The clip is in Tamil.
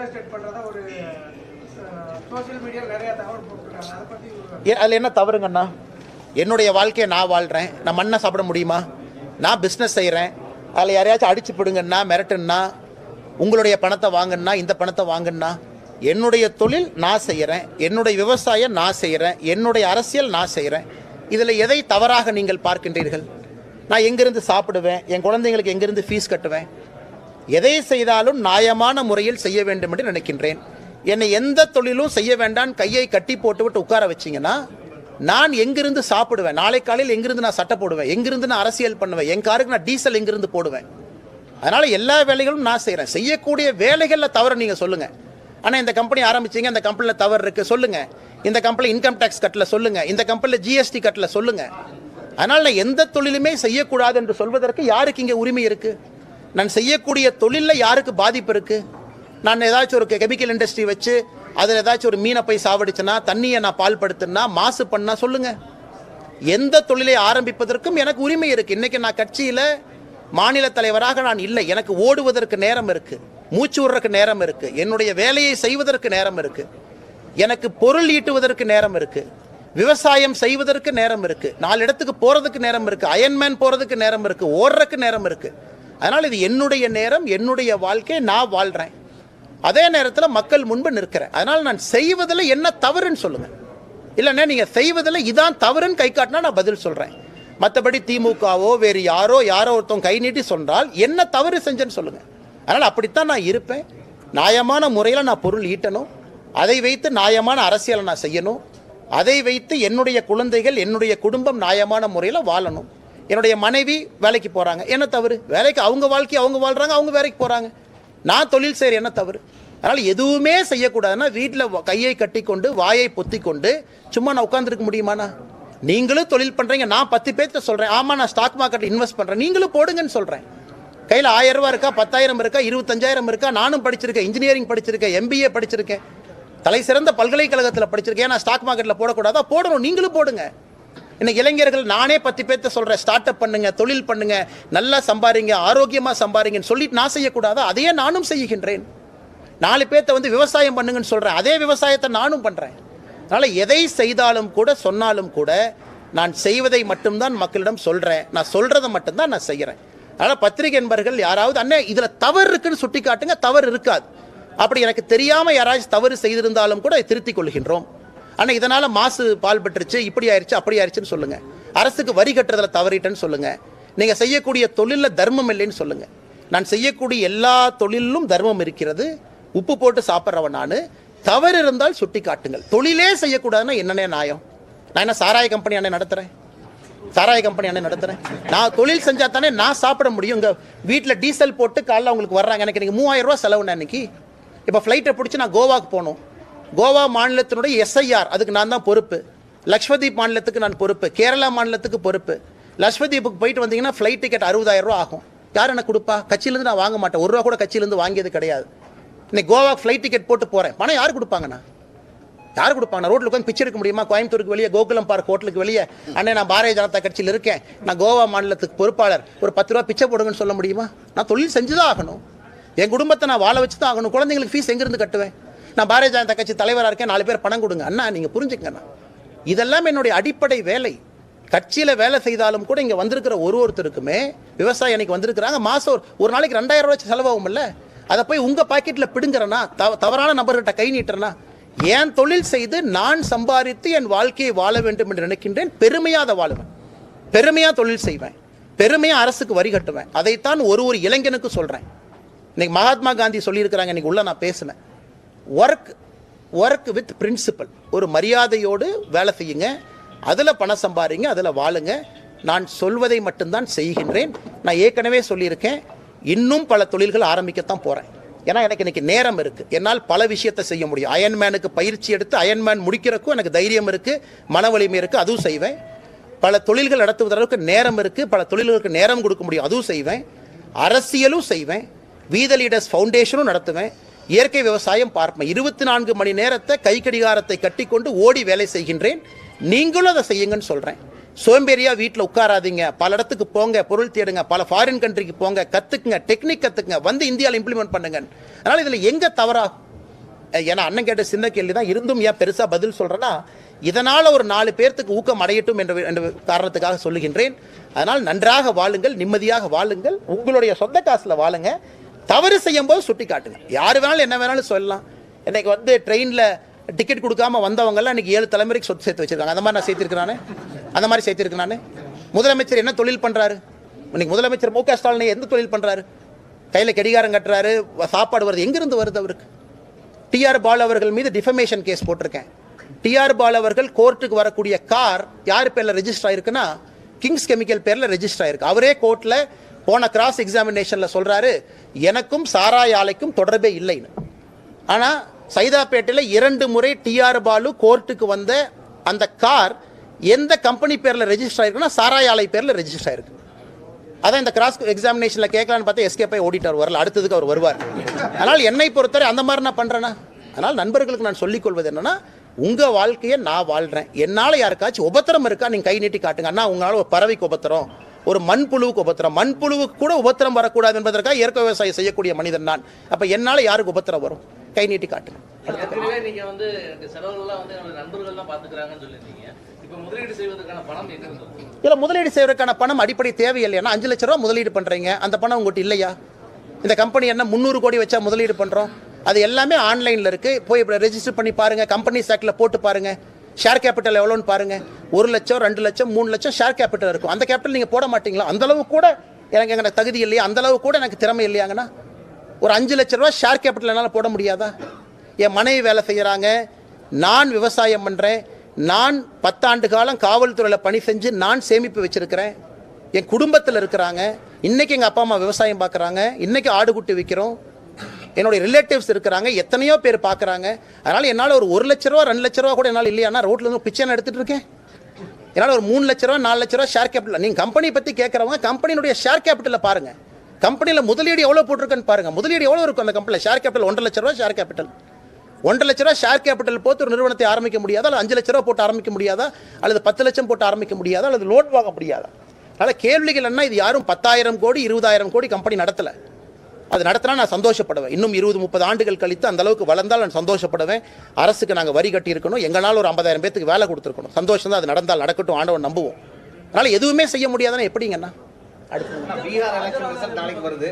ரியல் எஸ்டேட் பண்றதா ஒரு சோஷியல் மீடியா நிறைய தகவல் போட்டுருக்காங்க. அதை பத்தி அதில் என்ன தவறுங்கண்ணா? என்னுடைய வாழ்க்கையை நான் வாழ்கிறேன். நான் மண்ணை சாப்பிட முடியுமா? நான் பிஸ்னஸ் செய்கிறேன். அதில் யாரையாச்சும் அடிச்சு பிடுங்கன்னா, மிரட்டுன்னா, உங்களுடைய பணத்தை வாங்கினா, இந்த பணத்தை வாங்கினா, என்னுடைய தொழில் நான் செய்கிறேன், என்னுடைய விவசாயம் நான் செய்கிறேன், என்னுடைய அரசியல் நான் செய்கிறேன். இதில் எதை தவறாக நீங்கள் பார்க்கின்றீர்கள்? நான் எங்கிருந்து சாப்பிடுவேன்? என் குழந்தைங்களுக்கு எங்கிருந்து ஃபீஸ் கட்டுவேன்? எதை செய்தாலும் நியாயமான முறையில் செய்ய வேண்டும் என்று நினைக்கின்றேன். என்னை எந்த தொழிலும் செய்ய வேண்டாம் கையை கட்டி போட்டுவிட்டு உட்கார வச்சிங்கன்னா நான் எங்கிருந்து சாப்பிடுவேன்? நாளை காலையில் எங்கிருந்து நான் சட்டை போடுவேன்? எங்கிருந்து நான் அரசியல் பண்ணுவேன்? என் காருக்கு நான் டீசல் எங்கிருந்து போடுவேன்? அதனால் எல்லா வேலைகளும் நான் செய்கிறேன். செய்யக்கூடிய வேலைகளில் தவறு நீங்கள் சொல்லுங்கள். ஆனால் இந்த கம்பெனி ஆரம்பிச்சிங்க, இந்த கம்பெனியில் தவறு இருக்குது சொல்லுங்கள். இந்த கம்பெனியில் இன்கம் டேக்ஸ் கட்டல சொல்லுங்கள். இந்த கம்பெனியில் ஜிஎஸ்டி கட்டல சொல்லுங்கள். அதனால் நான் எந்த தொழிலுமே செய்யக்கூடாது என்று சொல்வதற்கு யாருக்கு இங்கே உரிமை இருக்குது? நான் செய்யக்கூடிய தொழிலில் யாருக்கு பாதிப்பு இருக்குது? நான் ஏதாச்சும் ஒரு கெமிக்கல் இண்டஸ்ட்ரி வச்சு அதில் ஏதாச்சும் ஒரு மீனை போய் சாவடிச்சுன்னா, தண்ணியை நான் பால்படுத்தினா, மாசு பண்ணா சொல்லுங்கள். எந்த தொழிலை ஆரம்பிப்பதற்கும் எனக்கு உரிமை இருக்குது. இன்றைக்கி நான் கட்சியில் மாநில தலைவராக நான் இல்லை. எனக்கு ஓடுவதற்கு நேரம் இருக்குது, மூச்சு விடுறதுக்கு நேரம் இருக்குது, என்னுடைய வேலையை செய்வதற்கு நேரம் இருக்குது, எனக்கு பொருள் ஈட்டுவதற்கு நேரம் இருக்குது, விவசாயம் செய்வதற்கு நேரம் இருக்குது, 4 இடத்துக்கு போகிறதுக்கு நேரம் இருக்குது, அயன்மேன் போகிறதுக்கு நேரம் இருக்குது, ஓடுறதுக்கு நேரம் இருக்குது. அதனால் இது என்னுடைய நேரம், என்னுடைய வாழ்க்கை, நான் வாழ்கிறேன். அதே நேரத்தில் மக்கள் முன்பு நிற்கிறேன். அதனால் நான் செய்வதில் என்ன தவறுன்னு சொல்லுங்கள். இல்லைன்னா நீங்கள் செய்வதில் இதான் தவறுன்னு கை காட்டினா நான் பதில் சொல்கிறேன். மற்றபடி திமுகவோ வேறு யாரோ ஒருத்தவங்க கை நீட்டி சொன்னால் என்ன தவறு செஞ்சேன்னு சொல்லுங்கள். அதனால் அப்படித்தான் நான் இருப்பேன். நியாயமான முறையில் நான் பொருள் ஈட்டணும். அதை வைத்து நியாயமான அரசியலை நான் செய்யணும். அதை வைத்து என்னுடைய குழந்தைகள், என்னுடைய குடும்பம் நியாயமான முறையில் வாழணும். என்னுடைய மனைவி வேலைக்கு போகிறாங்க, என்ன தவறு? வேலைக்கு அவங்க வாழ்க்கை அவங்க வாழ்கிறாங்க, அவங்க வேலைக்கு போகிறாங்க. நான் தொழில் செய்கிற என்ன தவறு? அதனால் எதுவுமே செய்யக்கூடாதுன்னா வீட்டில் கையை கட்டி கொண்டு வாயை பொத்தி கொண்டு சும்மா நான் உட்காந்துருக்க முடியுமாண்ணா? நீங்களும் தொழில் பண்ணுறீங்க. நான் 10 பேர்த்த சொல்கிறேன், ஆமாம் நான் ஸ்டாக் மார்க்கெட்டில் இன்வெஸ்ட் பண்ணுறேன், நீங்களும் போடுங்கன்னு சொல்கிறேன். கையில் 1000 ரூபா இருக்கா, 10,000 இருக்கா, 25,000 இருக்கா? நானும் படிச்சிருக்கேன், இன்ஜினியரிங் படிச்சிருக்கேன், MBA படிச்சிருக்கேன், தலை சிறந்த பல்கலைக்கழகத்தில் படிச்சிருக்கேன். நான் ஸ்டாக் மார்க்கெட்டில் போடக்கூடாதா? போடணும், நீங்களும் போடுங்க. இன்னைக்கு இளைஞர்கள் நானே 10 பேர்த்த சொல்கிறேன், ஸ்டார்ட் அப் பண்ணுங்க, தொழில் பண்ணுங்க, நல்லா சம்பாதிங்க, ஆரோக்கியமாக சம்பாதிங்கன்னு சொல்லிட்டு நான் செய்யக்கூடாதா? அதையே நானும் செய்கின்றேன். 4 பேர்த்த வந்து விவசாயம் பண்ணுங்கன்னு சொல்கிறேன், அதே விவசாயத்தை நானும் பண்ணுறேன். அதனால் எதை செய்தாலும் கூட சொன்னாலும் கூட நான் செய்வதை மட்டும்தான் மக்களிடம் சொல்கிறேன். நான் சொல்கிறத மட்டும்தான் நான் செய்கிறேன். அதனால் பத்திரிகை நண்பர்கள் யாராவது அண்ணே இதில் தவறு இருக்குன்னு சுட்டி காட்டுங்க. தவறு இருக்காது. அப்படி எனக்கு தெரியாமல் யாராச்சும் தவறு செய்திருந்தாலும் கூட திருத்திக் கொள்கின்றோம். ஆனால் இதனால் மாசு பால் பெற்றுச்சு, இப்படி ஆயிடுச்சு, அப்படி ஆயிடுச்சுன்னு சொல்லுங்கள். அரசுக்கு வரி கட்டுறதில் தவறிட்டேன்னு சொல்லுங்கள். நீங்கள் செய்யக்கூடிய தொழிலில் தர்மம் இல்லைன்னு சொல்லுங்கள். நான் செய்யக்கூடிய எல்லா தொழிலும் தர்மம் இருக்கிறது. உப்பு போட்டு சாப்பிட்றவன் நான். தவறு இருந்தால் சுட்டி காட்டுங்கள். தொழிலே செய்யக்கூடாதுன்னா என்னென்ன நியாயம்? நான் என்ன சாராய கம்பெனி அண்ணே நடத்துகிறேன்? நான் தொழில் செஞ்சால் தானே நான் சாப்பிட முடியும். இங்கே வீட்டில் டீசல் போட்டு காலைல அவங்களுக்கு வர்றாங்க, எனக்கு நீங்கள் 3000 ரூபா செலவுண்ணே அன்னைக்கு. இப்போ ஃப்ளைட்டை பிடிச்சி நான் கோவாக்கு போகணும். கோவா மாநிலத்தினுடைய SIR அதுக்கு நான் தான் பொறுப்பு. லக்ஷ்வதீப் மாநிலத்துக்கு நான் பொறுப்பு. கேரளா மாநிலத்துக்கு பொறுப்பு. லக்ஷ்வதீப்புக்கு போயிட்டு வந்தீங்கன்னா ஃப்ளைட் டிக்கெட் 60,000 ரூபா ஆகும். யார் எனக்கு கொடுப்பா? கட்சியிலேருந்து நான் வாங்க மாட்டேன். 1 ரூபா கூட கட்சியிலேருந்து வாங்கியது கிடையாது. இன்னைக்கு கோவாக்கு ஃப்ளைட் டிக்கெட் போட்டு போகிறேன். பணம் யார் கொடுப்பாங்கண்ணா? யார் கொடுப்பாங்க? ரோட்டில் உட்காந்து பிச்சை எடுக்க முடியுமா? கோயம்புத்தூருக்கு வெளியே கோகுலம் பார்க் ஹோட்டலுக்கு வெளியே அண்ணே நான் பாரதிய ஜனதா கட்சியில் இருக்கேன், நான் கோவா மாநிலத்துக்கு பொறுப்பாளர், ஒரு 10 ரூபா பிச்சை போடுங்கன்னு சொல்ல முடியுமா? நான் தொழில் செஞ்சு தான் ஆகணும். என் குடும்பத்தை நான் வாழ வச்சு தான் ஆகணும். குழந்தைங்களுக்கு ஃபீஸ் எங்கேருந்து கட்டுவேன்? நான் பாரதிய ஜனதா கட்சி தலைவராக இருக்கேன், 4 பேர் பணம் கொடுங்க அண்ணா. நீங்கள் புரிஞ்சுக்கண்ணா, இதெல்லாம் என்னுடைய அடிப்படை வேலை. கட்சியில் வேலை செய்தாலும் கூட இங்கே வந்திருக்கிற ஒருத்தருக்குமே விவசாயி அன்னைக்கு வந்திருக்கிறாங்க, மாதம் ஒரு நாளைக்கு 2000 ரூபாய் செலவாகும்ல. அதை போய் உங்கள் பாக்கெட்டில் பிடுங்கிறனா, தவறான நபர்கிட்ட கை நீட்டுறனா? ஏன் தொழில் செய்து நான் சம்பாதித்து என் வாழ்க்கையை வாழ வேண்டும் என்று நினைக்கின்றேன். பெருமையாக அதை வாழுவேன், பெருமையாக தொழில் செய்வேன், பெருமையாக அரசுக்கு வரி கட்டுவேன். அதைத்தான் ஒரு இளைஞனுக்கு சொல்கிறேன். இன்னைக்கு மகாத்மா காந்தி சொல்லியிருக்கிறாங்க, இன்னைக்கு உள்ள நான் பேசினேன், ஒர்க் வித் பிரின்சிபல். ஒரு மரியாதையோடு வேலை செய்யுங்க, அதில் பணம் சம்பாதிங்க, அதில் வாழுங்க. நான் சொல்வதை மட்டும்தான் செய்கின்றேன். நான் ஏற்கனவே சொல்லியிருக்கேன், இன்னும் பல தொழில்கள் ஆரம்பிக்கத்தான் போகிறேன். ஏன்னா எனக்கு இன்னைக்கு நேரம் இருக்குது, என்னால் பல விஷயத்தை செய்ய முடியும். அயன்மேனுக்கு பயிற்சி எடுத்து அயன்மேன் முடிக்கிறக்கும் எனக்கு தைரியம் இருக்குது, மன வலிமை இருக்குது, அதுவும் செய்வேன். பல தொழில்கள் நடத்துவதற்கு நேரம் இருக்குது, பல தொழில்களுக்கு நேரம் கொடுக்க முடியும், அதுவும் செய்வேன். அரசியலும் செய்வேன், வீத லீடர்ஸ் ஃபவுண்டேஷனும் நடத்துவேன், இயற்கை விவசாயம் பார்ப்பேன். 24 மணி நேரத்தை கைக்கடிகாரத்தை கட்டி கொண்டு ஓடி வேலை செய்கின்றேன். நீங்களும் அதை செய்யுங்கன்னு சொல்கிறேன். சோம்பேறியாக வீட்டில் உட்காராதீங்க, பல இடத்துக்கு போங்க, பொருள் தேடுங்க, பல ஃபாரின் கண்ட்ரிக்கு போங்க, கற்றுக்குங்க, டெக்னிக் கற்றுக்குங்க, வந்து இந்தியாவில் இம்ப்ளிமெண்ட் பண்ணுங்க. அதனால் இதில் எங்கே தவறாகும்? ஏன்னா அண்ணன் கேட்ட சின்ன கேள்வி தான், இருந்தும் ஏன் பெருசாக பதில் சொல்கிறேன்னா, இதனால் ஒரு 4 பேர்த்துக்கு ஊக்கம் அடையட்டும் என்ற காரணத்துக்காக சொல்லுகின்றேன். அதனால் நன்றாக வாழுங்கள், நிம்மதியாக வாழுங்கள், உங்களுடைய சொந்த காசில் வாழுங்க. தவறு செய்யும் போது சுட்டி காட்டுங்க. யார் வேணாலும் என்ன வேணாலும் சொல்லலாம். இன்னைக்கு வந்து ட்ரெயினில் டிக்கெட் கொடுக்காம வந்தவங்கெல்லாம் இன்னைக்கு 7 தலைமுறைக்கு சொத்து சேர்த்து வச்சிருக்காங்க. அந்த மாதிரி நான் சேர்த்திருக்கிறானே, அந்த மாதிரி சேர்த்திருக்கிறானே. முதலமைச்சர் என்ன தொழில் பண்ணுறாரு? இன்னைக்கு முதலமைச்சர் மு க ஸ்டாலின் எந்த தொழில் பண்ணுறாரு? கையில் கடிகாரம் கட்டுறாரு, சாப்பாடு வருது. எங்கிருந்து வருது அவருக்கு? டிஆர் பாலு அவர்கள் மீது டிஃபமேஷன் கேஸ் போட்டிருக்கேன். டிஆர் பாலு அவர்கள் கோர்ட்டுக்கு வரக்கூடிய கார் யார் பேரில் ரெஜிஸ்டர் ஆயிருக்குன்னா கிங்ஸ் கெமிக்கல் பேரில் ரெஜிஸ்டர் ஆயிருக்கு. அவரே கோர்ட்டில் போன கிராஸ் எக்ஸாமினேஷனில் சொல்கிறாரு, எனக்கும் சாராய ஆலைக்கும் தொடர்பே இல்லைன்னு. ஆனால் சைதாப்பேட்டையில் 2 முறை டிஆர் பாலு கோர்ட்டுக்கு வந்த அந்த கார் எந்த கம்பெனி பேரில் ரெஜிஸ்டர் ஆயிருக்குன்னா சாராய ஆலை பேரில் ரெஜிஸ்டர் ஆயிருக்கு. அதான் இந்த கிராஸ் எக்ஸாமினேஷனில் கேட்கலான்னு பார்த்தா எஸ்கேப் ஆகி ஓடிட்டார், வரல. அடுத்ததுக்கு அவர் வருவார். அதனால் என்னை பொறுத்தவரை அந்த மாதிரி நான் பண்ணுறேன்னா, அதனால் நண்பர்களுக்கு நான் சொல்லிக்கொள்வது என்னென்னா, உங்கள் வாழ்க்கையை நான் வாழ்கிறேன். என்னால் யாருக்காச்சும் உபத்திரம் இருக்கா நீங்கள் கை நீட்டி காட்டுங்க. அண்ணா உங்களால் ஒரு பறவைக்கு உபத்திரம், ஒரு மண்புழுவுக்கு உபத்திரம், மண்புழுவுக்கு கூட உபத்திரம் வரக்கூடாது என்பதற்காக இயற்கை விவசாயம் செய்யக்கூடிய மனிதன் நான். அப்போ என்னால் யாருக்கு உபத்திரம் வரும்? கை நீட்டி காட்டுங்க. நீங்க வந்து செலவுகள்லாம் வந்து நண்பர்கள் தான் பார்த்துக்கிறாங்கன்னு சொல்லியிருந்தீங்க. இப்போ முதலீடு செய்வதற்கான பணம் எங்க இருந்து? இல்லை, முதலீடு செய்வதற்கான பணம் அடிப்படை தேவையில்லையா? 5 லட்ச ரூபா முதலீடு பண்ணுறீங்க, அந்த பணம் உங்கள்கிட்ட இல்லையா? இந்த கம்பெனி என்ன 300 கோடி வச்சா முதலீடு பண்ணுறோம்? அது எல்லாமே ஆன்லைனில் இருக்குது. போய் ரெஜிஸ்டர் பண்ணி பாருங்கள், கம்பெனி ஆக்டில் போட்டு பாருங்கள். ஷேர் கேபிட்டல் எவ்வளோன்னு பாருங்கள். 1 லட்சம், 2 லட்சம், 3 லட்சம் ஷேர் கேபிட்டல் இருக்கும். அந்த கேபிட்டல் நீங்கள் போட மாட்டீங்களா? அந்தளவு கூட எனக்கு தகுதி இல்லையா? அந்தளவு கூட எனக்கு திறமை இல்லையாங்கன்னா ஒரு 5 லட்ச ரூபா ஷேர் கேபிட்டல் என்னால் போட முடியாதா? என் மனைவி வேலை செய்கிறாங்க, நான் விவசாயம் பண்ணுறேன், நான் 10 ஆண்டு காலம் காவல்துறையில் பணி செஞ்சு நான் சேமிப்பு வச்சுருக்கிறேன், என் குடும்பத்தில் இருக்கிறாங்க. இன்றைக்கி எங்கள் அப்பா அம்மா விவசாயம் பார்க்குறாங்க, இன்றைக்கி ஆடு குட்டி விற்கிறோம், என்னுடைய ரிலேட்டிவ்ஸ் இருக்கிறாங்க, எத்தனையோ பேர் பார்க்குறாங்க. அதனால் என்னால் ஒரு 1 லட்ச ரூபா 2 லட்ச ரூபா கூட என்னால் இல்லையானா ரோட்டில் இருந்து பிச்சை நான் எடுத்துகிட்டு இருக்கேன். என்னால் ஒரு 3 லட்ச ரூபா 4 லட்ச ரூபா ஷேர் கேபிட்டல். நீங்கள் கம்பெனி பற்றி கேட்குறவங்க கம்பெனியுடைய ஷேர் கேபிட்டலில் பாருங்கள். கம்பெனியில் முதலீடு எவ்வளோ போட்டிருக்குன்னு பாருங்கள். முதலீடு எவ்வளோ இருக்கும் அந்த கம்பெனியில்? ஷேர் கேபிட்டல் 1.5 லட்ச ரூபா ஷேர் கேபிட்டல். 1.5 லட்ச ரூபா ஷேர் கேபிட்டல் போட்டு ஒரு நிறுவனத்தை ஆரம்பிக்க முடியாதா? அல்லது 5 லட்ச ரூபா போட்டு ஆரம்பிக்க முடியாதா? அல்லது 10 லட்சம் போட்டு ஆரம்பிக்க முடியாதா? அல்லது லோன் வாங்க முடியாதா? அதனால் கேள்விகள் என்ன, இது யாரும் 10,000 கோடி 20,000 கோடி கம்பெனி நடத்தலை. அது நடத்தினா நான் சந்தோஷப்படுவேன். இன்னும் 20-30 ஆண்டுகள் கழித்து அந்த அளவுக்கு வளர்ந்தால் நான் சந்தோஷப்படுவேன். அரசுக்கு நாங்கள் வரி கட்டி இருக்கணும், எங்களால் ஒரு 50,000 பேத்துக்கு வேலை கொடுத்துருக்கணும். சந்தோஷம் தான். அது நடந்தால் நடக்கட்டும், ஆண்டவன் நம்புவோம். அதனால் எதுவுமே செய்ய முடியாதுன்னா எப்படிங்கண்ணா? அடுத்து பீகார் எலெக்ஷன் ரிசல்ட் நாளைக்கு வருது.